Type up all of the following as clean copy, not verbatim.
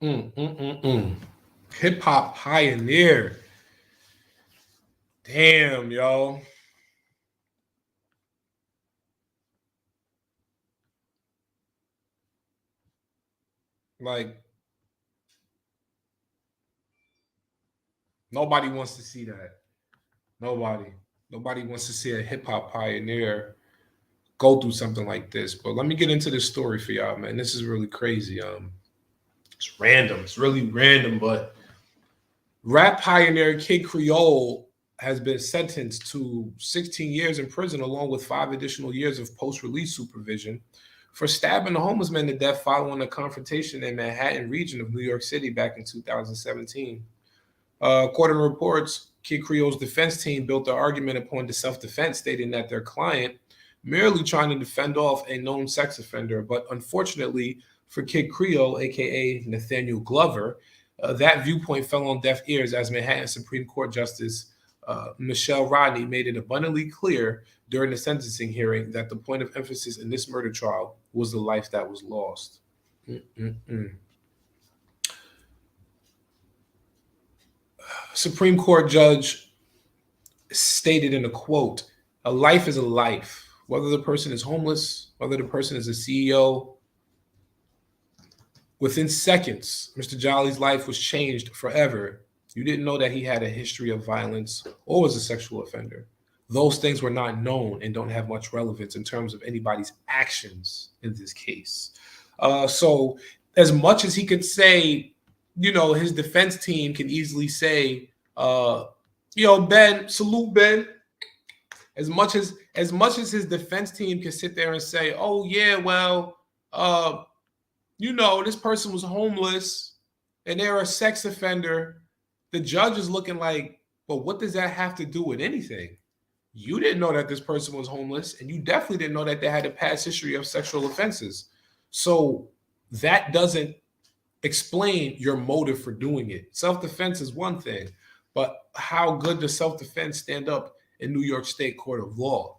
Hip hop pioneer. Damn, yo. Like, nobody wants to see that. Nobody. Nobody wants to see a hip hop pioneer go through something like this. But let me get into this story for y'all, man. This is really crazy. It's random. It's really random, but rap pioneer Kidd Creole has been sentenced to 16 years in prison, along with 5 additional years of post-release supervision, for stabbing a homeless man to death following a confrontation in Manhattan region of New York City back in 2017. According to reports, Kidd Creole's defense team built their argument upon the self-defense, stating that their client merely trying to defend off a known sex offender. But unfortunately for Kidd Creole, aka Nathaniel Glover, that viewpoint fell on deaf ears as Manhattan Supreme Court Justice Michele Rodney made it abundantly clear during the sentencing hearing that the point of emphasis in this murder trial was the life that was lost. Mm-mm-mm. Supreme Court judge stated in a quote, "A life is a life. Whether the person is homeless, whether the person is a CEO, within seconds, Mr. Jolly's life was changed forever. You didn't know that he had a history of violence or was a sexual offender. Those things were not known and don't have much relevance in terms of anybody's actions in this case." So, as much as he could say, his defense team can easily say, Ben, salute Ben. As much as his defense team can sit there and say, "Oh yeah, well, uh, this person was homeless and they're a sex offender," the judge is looking like, "But what does that have to do with anything? You didn't know that this person was homeless, and you definitely didn't know that they had a past history of sexual offenses. So that doesn't explain your motive for doing it. Self-defense is one thing, but how good does self-defense stand up in New York State Court of Law?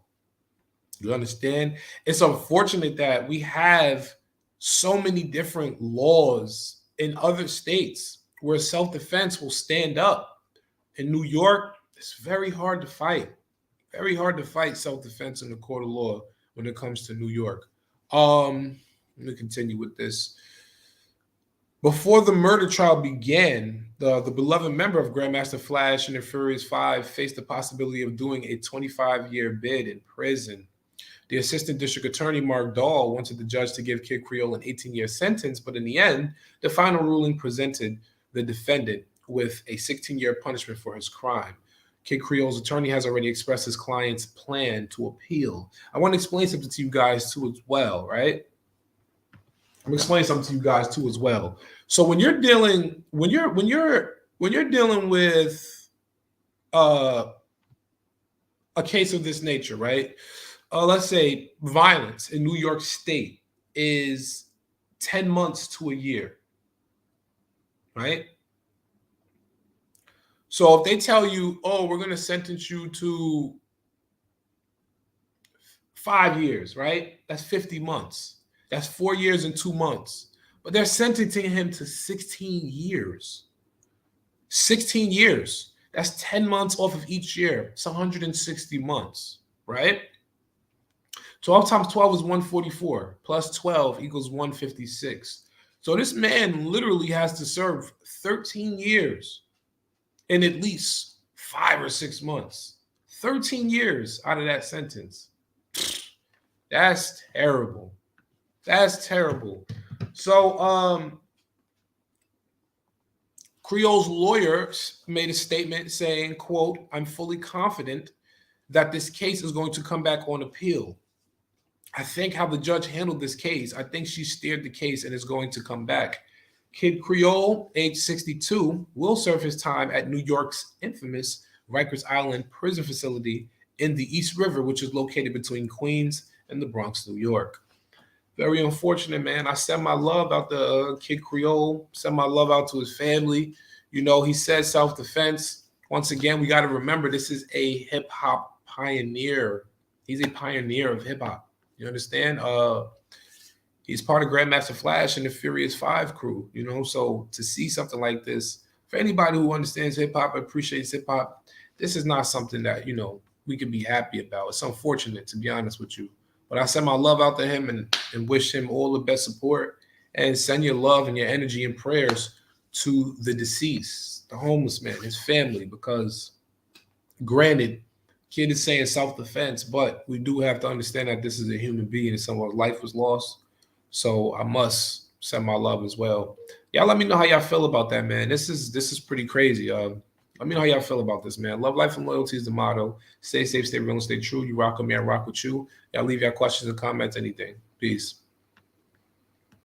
You understand? It's unfortunate that we have so many different laws in other states where self-defense will stand up. In New York, it's very hard to fight. Very hard to fight self-defense in the court of law when it comes to New York. Let me continue with this. Before the murder trial began, the beloved member of Grandmaster Flash and the Furious Five faced the possibility of doing a 25-year bid in prison. The assistant district attorney, Mark Dahl, wanted the judge to give Kidd Creole an 18-year sentence, but in the end, the final ruling presented the defendant with a 16-year punishment for his crime. Kidd Creole's attorney has already expressed his client's plan to appeal. I want to explain something to you guys too as well, right? I'm explaining something to you guys too as well. So when you're dealing with uh, a case of this nature, right? Let's say violence in New York State is 10 months to a year, right? So if they tell you, "Oh, we're going to sentence you to 5 years," right? That's 50 months. That's 4 years and 2 months. But they're sentencing him to 16 years. 16 years. That's 10 months off of each year. It's 160 months, right? 12 times 12 is 144. Plus 12 equals 156. So this man literally has to serve 13 years in at least 5 or 6 months. 13 years out of that sentence. That's terrible. That's terrible. So, Creole's lawyer made a statement saying, quote, "I'm fully confident that this case is going to come back on appeal. I think how the judge handled this case, I think she steered the case and is going to come back." Kidd Creole, age 62, will serve his time at New York's infamous Rikers Island prison facility in the East River, which is located between Queens and the Bronx, New York. Very unfortunate, man. I send my love out to Kidd Creole, send my love out to his family. He said self-defense. Once again, we got to remember this is a hip-hop pioneer. He's a pioneer of hip-hop. You understand? He's part of Grandmaster Flash and the Furious Five crew, you know. So to see something like this, for anybody who understands hip hop, appreciates hip hop, this is not something that, you know, we could be happy about. It's unfortunate, to be honest with you. But I send my love out to him and wish him all the best support, and send your love and your energy and prayers to the deceased, the homeless man, his family, because granted, Kidd is saying self-defense, but we do have to understand that this is a human being and someone's life was lost. So I must send my love as well. Y'all let me know how y'all feel about that, man. This is pretty crazy. Let me know how y'all feel about this, man. Love, life, and loyalty is the motto. Stay safe, stay real, and stay true. You rock with me, I rock with you. Y'all leave your questions and comments, anything. Peace.